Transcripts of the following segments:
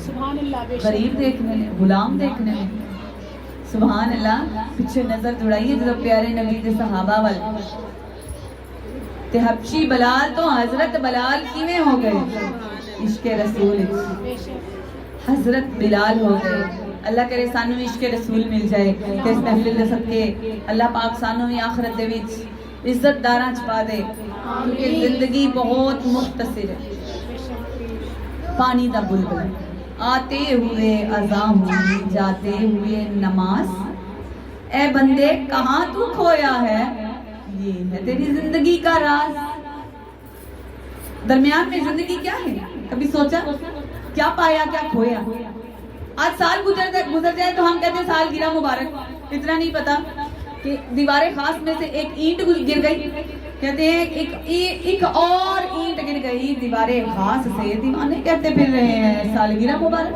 सुभान अल्लाह, गरीब देखने ने, गुलाम देखने ने। सुभान अल्लाह। पिछे नजर जुड़ाइए जो प्यारे नबी के सहाबा वाल ते हबशी बलाल तो हजरत बलाल किवें हो गए इश्क रसूल, हजरत बिलाल हो गए। अल्लाह करे सानू इश्क रसूल मिल जाए ते इस महफिल दे सदके अल्लाह पाक सानू भी आखिरत दे विच इज्जतदारां च पा दे, क्योंकि जिंदगी बहुत मुख्तसर है। पानी दा बुलबुल, आते हुए अज़ां हुई, जाते हुए नमाज, ए बंदे कहाँ तू खोया है, ये है तेरी जिंदगी का राज। दरमियान में जिंदगी क्या है, कभी सोचा? क्या पाया क्या खोया? आज साल गुजर जाए तो हम कहते हैं साल गिरा मुबारक, इतना नहीं पता कि दीवारे खास में से एक ईंट गिर गई, कहते हैं एक और ईंट गिर गई दीवारे खास से, दीवाने कहते फिर रहे हैं सालगिरह मुबारक,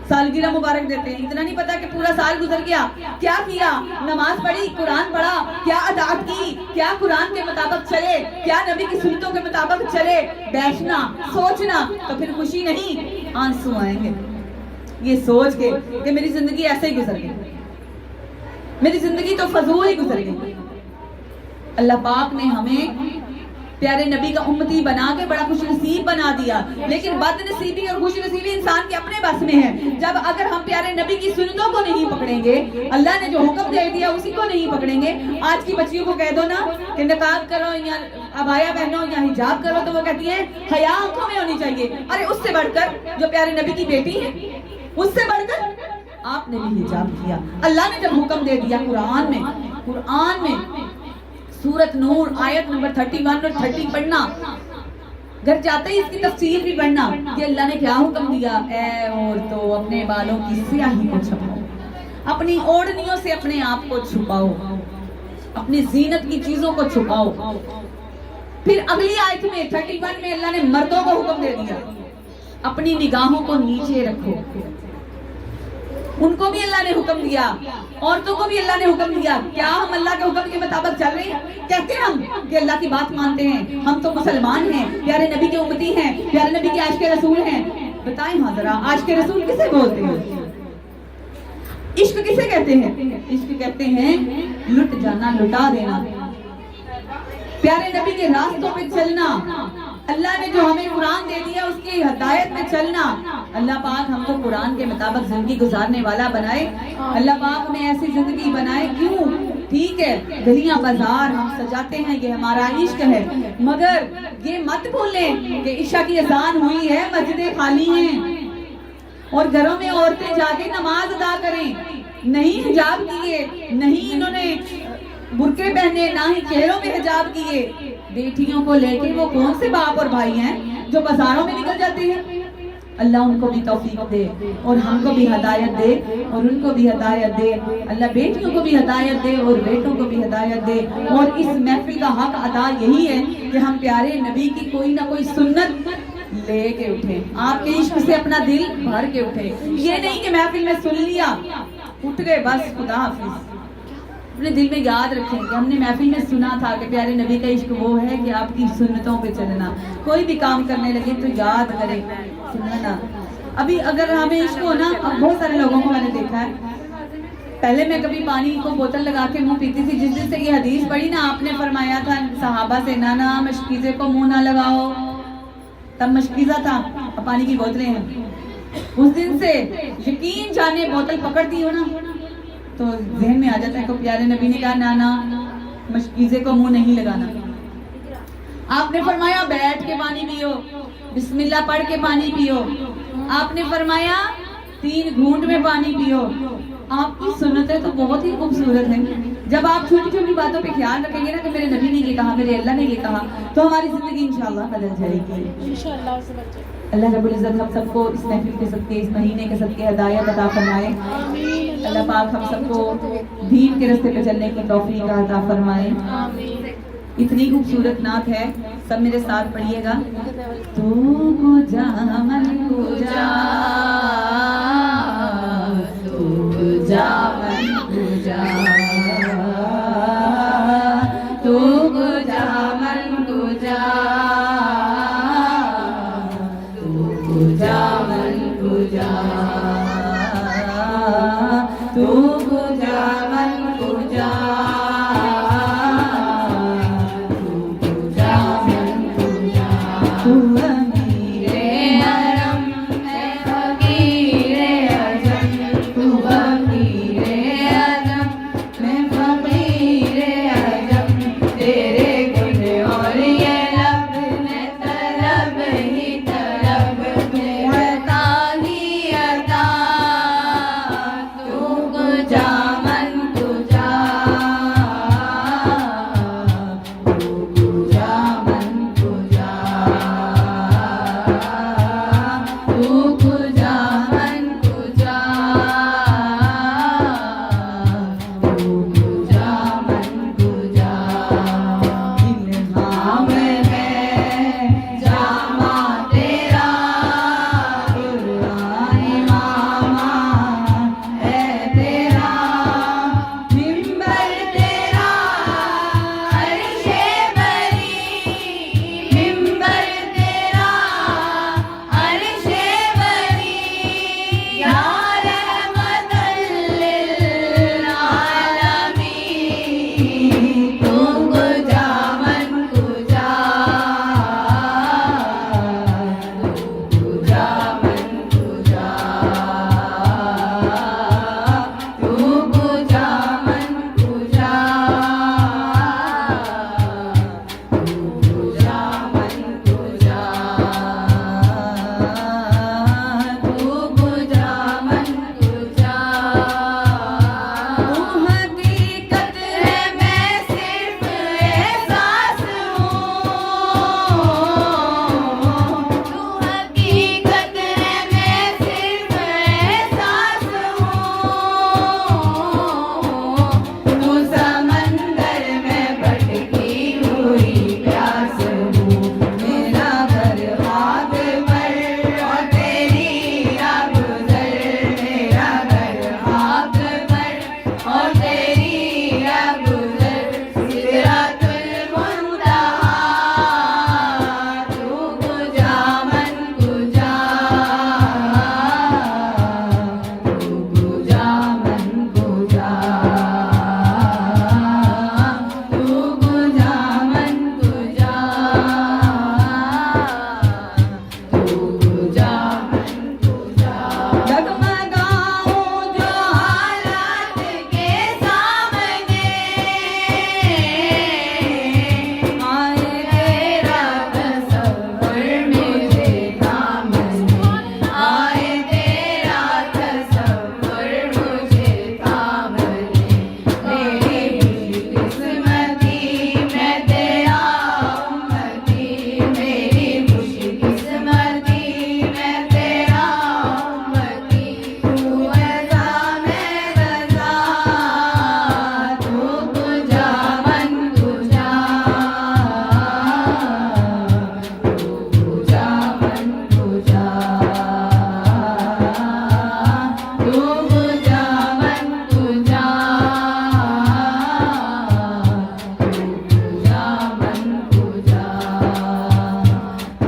सालगिरह मुबारक देते हैं। इतना नहीं पता कि पूरा साल गुजर गया, क्या किया? नमाज पढ़ी, कुरान पढ़ा, क्या अतात की, क्या कुरान के मुताबिक चले, क्या नबी की सुन्नतों के मुताबिक चले, बैठना सोचना, तो फिर खुशी नहीं आंसू आएंगे ये सोच के कि मेरी जिंदगी ऐसे ही गुजर गई, मेरी जिंदगी तो फजूल ही गुजर गई। अल्लाह पाक ने हमें प्यारे नबी का उम्मती बना के बड़ा खुश नसीब बना दिया, लेकिन बदनसीबी और खुश नसीबी इंसान के अपने बस में है। जब अगर हम प्यारे नबी की सुन्नतों को नहीं पकड़ेंगे, अल्लाह ने जो हुक्म दे दिया उसी को नहीं पकड़ेंगे। आज की बच्चियों को कह दो ना कि निकाब करो या अबाया पहनो या हिजाब करो, तो वो कहती है हया आंखों में होनी चाहिए। अरे उससे बढ़कर जो प्यारे नबी की बेटी है, उससे बढ़कर आपने भी हिजाब किया। अल्लाह ने जब हुक्म दे दिया कुरान में सूरत नूर आयत नंबर 31 और 30 पढ़ना, घर जाते ही इसकी तफसीर भी पढ़ना कि अल्लाह ने क्या हुक्म दिया। ऐ औरतों, अपने बालों की स्याही को छुपाओ, अपनी ओढ़नियों से अपने आप को छुपाओ, अपनी जीनत की चीजों को छुपाओ। फिर अगली आयत में 31 में अल्लाह ने मर्दों को हुक्म दे दिया, अपनी निगाहों को नीचे रखो, उनको भी अल्लाह ने हुक्म दिया, औरतों को भी अल्लाह ने हुक्म दिया। क्या हम अल्लाह के हुक्म के मुताबिक चल रहे हैं? कहते हैं हम कि अल्लाह की बात मानते हैं, हम तो मुसलमान हैं, प्यारे नबी के उम्मती हैं, प्यारे नबी के आशिक रसूल हैं। बताएं हाँ जरा, आशिक रसूल किसे बोलते हैं? इश्क किसे कहते हैं? इश्क कहते हैं लुट जाना, लुटा देना, प्यारे नबी के रास्तों पे चलना, अल्लाह ने जो हमें कुरान दे दिया उसकी हिदायत में चलना। अल्लाह पाक हमको कुरान के मुताबिक जिंदगी गुजारने वाला बनाए। अल्लाह पाक ने ऐसी जिंदगी बनाए, क्यों? ठीक है, गलियां बाजार हम सजाते हैं, ये हमारा इश्क है, मगर ये मत भूलें कि इशा की अजान हुई है, मस्जिदें खाली हैं और घरों में औरतें जाके नमाज अदा करें। नहीं हिजाब किए, नहीं इन्होंने बुरके पहने, ना ही चेहरों में हिजाब किए, बेटियों को लेके वो कौन से बाप और भाई हैं जो बाजारों में निकल जाते हैं? अल्लाह उनको भी तौफीक दे और हमको भी हिदायत दे और उनको भी हिदायत दे। अल्लाह बेटियों को भी हिदायत दे और बेटों को भी हिदायत दे। और इस महफिल का हक अदा यही है कि हम प्यारे नबी की कोई ना कोई सुन्नत लेके उठे, आपके इश्क से अपना दिल भर के उठे। ये नहीं कि महफिल में सुन लिया, उठ गए बस, खुदा हाफिज। अपने दिल में याद रखें कि हमने महफिल में सुना था कि प्यारे नबी का इश्क वो है कि आपकी सुन्नतों पे चलना। कोई भी काम करने लगे तो याद करें सुनना। अभी अगर हमें इश्क हो ना, अब बहुत सारे लोगों को मैंने देखा है, पहले मैं कभी पानी को बोतल लगा के मुंह पीती थी। जिस दिन से ये हदीस पढ़ी ना, आपने फरमाया था सहाबा से ना मशकीज़े को मुंह ना लगाओ, तब मशकीज़ा था, अब पानी की बोतलें हैं। उस दिन से यकीन जाने बोतल पकड़ती हो ना तो जहन में आ जाता है कि प्यारे नबी ने कहा ना मशकीज़े को मुंह नहीं लगाना। आपने फरमाया बैठ के पानी पियो, बिस्मिल्लाह पढ़ के पानी पियो। आपने फरमाया 3 घूंट में पानी पियो। आपकी सुन्नतें तो बहुत ही खूबसूरत हैं। जब आप छोटी छोटी बातों पे ख्याल रखेंगे ना कि मेरे नबी ने ये कहा, मेरे अल्लाह ने ये कहा, तो हमारी जिंदगी इंशाअल्लाह बदल जाएगी इंशाअल्लाह। अल्लाह रब्बुल इज्जत हम सबको इस महफिल के सदके, इस महीने के सदके हिदायत अता फरमाए। अल्लाह पाक हम सबको दीन के रास्ते पे चलने की तौफीक अता फरमाए। इतनी खूबसूरत नात है, सब मेरे साथ पढ़िएगा। तू गुजा मन गुजा, तू गुजा मन गुजा, तू गुजा मन गुजा, तू गुजा मन पूजा, तू पूजा मन पूजा, तू पूजा मन पूजा। तू अमीरे हरम मैं फकीरे अजम, तू अमीरे हरम मैं फकीरे अजम, तेरे गुण और ये लब में तलब ही तलब में अता ही अता, तू पूजा मन पूजा, तू पूजा मन पूजा, तू पूजा मन पूजा, तू पूजा मन पूजा। इल्हाम है जामा तेरा, कुरान इमामा है तेरा, मिंबर तेरा अर्शे बरी, मिंबर तेरा अर्शे बरी, या रहमतल लिल आलमीन, तू पूजा मन पूजा, तू पूजा मन पूजा, तू पूजा मन पूजा, तू पूजा मन पूजा, तू पूजा मन पूजा। तू हकीकत है मैं सिर्फ एहसास हूँ, तू हकीकत है मैं सिर्फ एहसास हूँ, तू समंदर में भटकी हुई प्यास हूँ, मेरा घर आग पर और तेरी राह गुजर, मेरा घर आग पर और तेरी राह गुजर, सिदरतुल मुंतहा, तू पूजा मन पूजा, तू पूजा मन पूजा, तू पूजा मन पूजा, तू पूजा मन पूजा। डगमगाऊं जो हालात के सामने, आए तेरा तसव्वुर मुझे थामने, आए तेरा तसव्वुर मुझे थामने, मेरी खुशकिस्मती मैं तेरा उम्मती, मेरी खुशकिस्मती मैं तेरा उम्मती, तू ऐसा मैं रज़ा, तू पूजा मन पूजा, तू पूजा मन पूजा, तू पूजा मन पूजा, तू पूजा मन पूजा।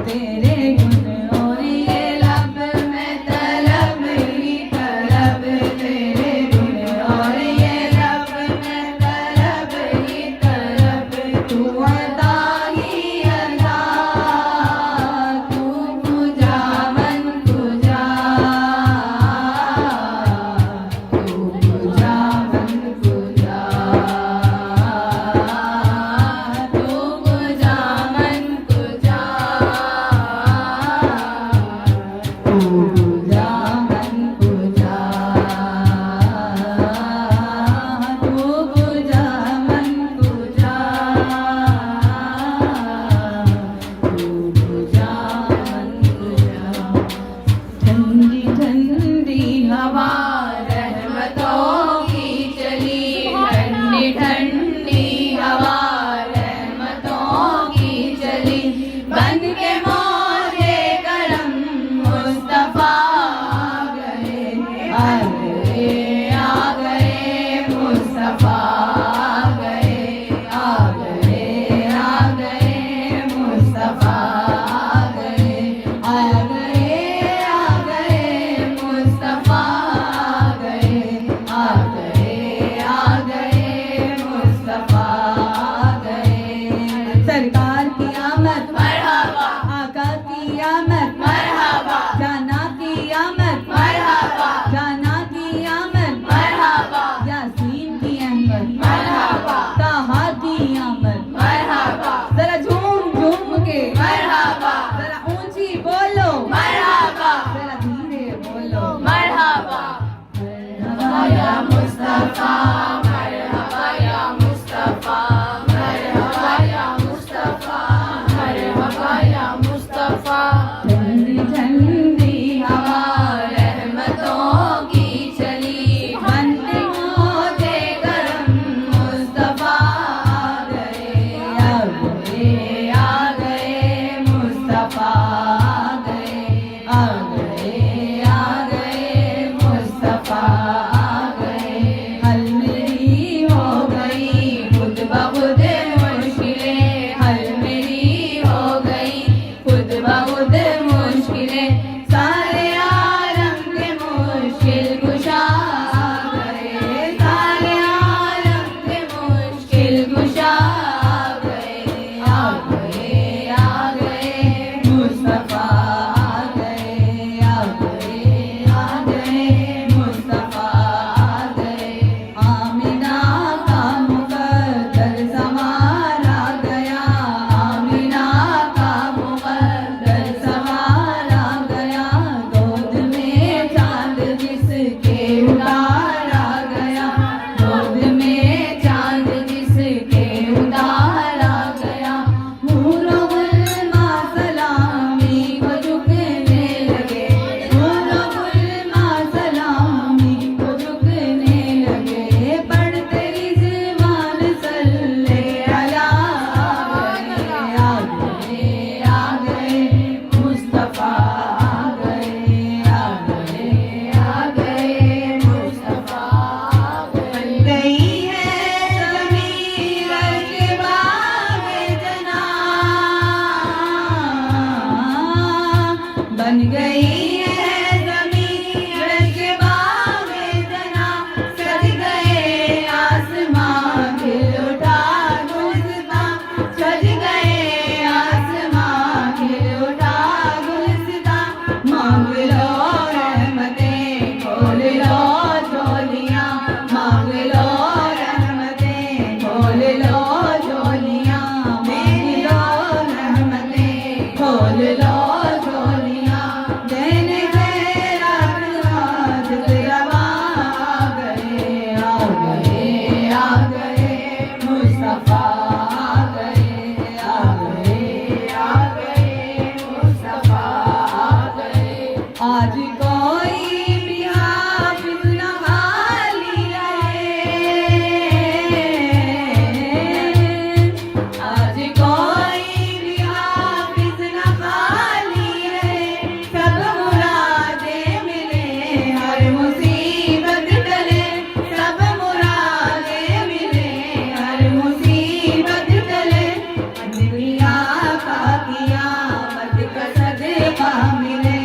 तेरे गुण और ये लब में तलब ही तलब, तेरे गुण और ये लब में तलब ही तलब, तू अता ही अता, तू पूजा मन पूजा, तू पूजा मन पूजा, तू पूजा मन पूजा, तू पूजा मन पूजा, तू पूजा मन पूजा, तू पूजा मन पूजा। ठंडी ठंडी हवा रहमतों की चली, ठंडी ठंडी हवा रहमतों की चली, बन के मोरे करम मुस्तफा आ गए मुस्तफा आ गए मुस्तफा आ गए आज कोई भी हाफिज न खाली रहे, आज कोई भी हाफिज न खाली रहे, सब मुरादें मिले हर मुसीबत टले, सब मुरादें मिले हर मुसीबत टले, दुनिया का कियामत का सदका मिले,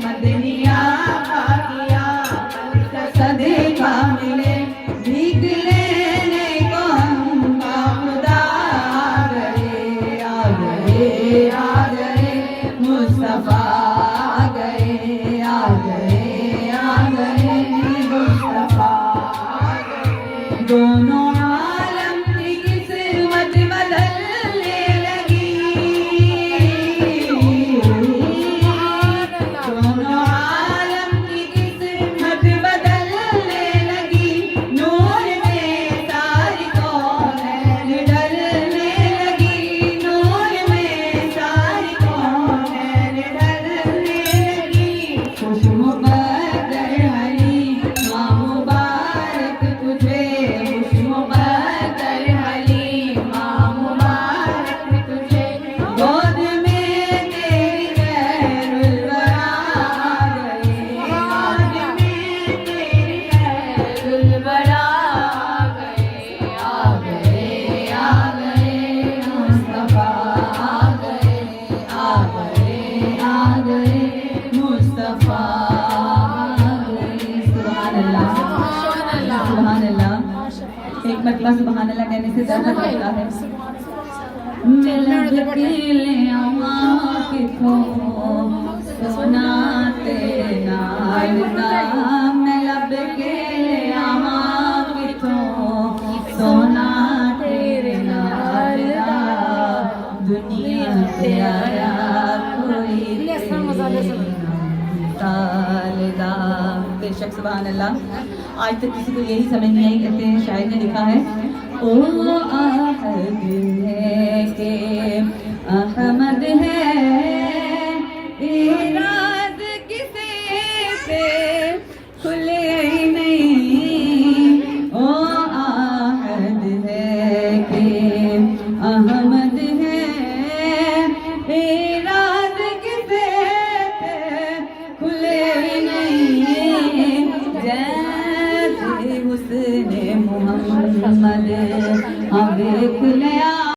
मदनिया का कियामत का सदका मिले, भीख लेने को हम खुदा आ गए आ गए मुस्तफा आ गए आ गए आ गए मुस्तफा आ गए। दोनों आलम की किस्मत बदलने लगी, दोनों आलम की किस्मत बदलने लगी, नूर में सारी कौनैन ढलने लगी, नूर में सारी कौनैन ढलने लगी। खुश मुबद्दर हली माँ मुबारक तुझे, खुश मुबद्दर हली माँ मुबारक तुझे, गोद में तेरी खैरुल वरा आ गए, गोद में तेरी खैरुल वरा आ गए आ गए मुस्तफा आ गए आ गए आ गए मुस्तफा आ गए। सुभान अल्लाह सुभान अल्लाह। एक मरतबा सुभान अल्लाह कहने से दर्द लगता है। मैं लब के ले आवां किथों सोना तेरे नाल दा, मैं लब के ले आवां किथों सोना तेरे नाल दा, दुनिया ते आया कोई तालदा। बेशक सुभान अल्लाह। आज तक किसी को यही समझ नहीं आई, कहते हैं शायर ने लिखा है, ओ आहद है के अहमद है, इराद किसे पे खुले ही नहीं, ओ आहद है के अहमद है, इराद किसे पे खुले ही नहीं, जैसे हुस्ने मोहम्मद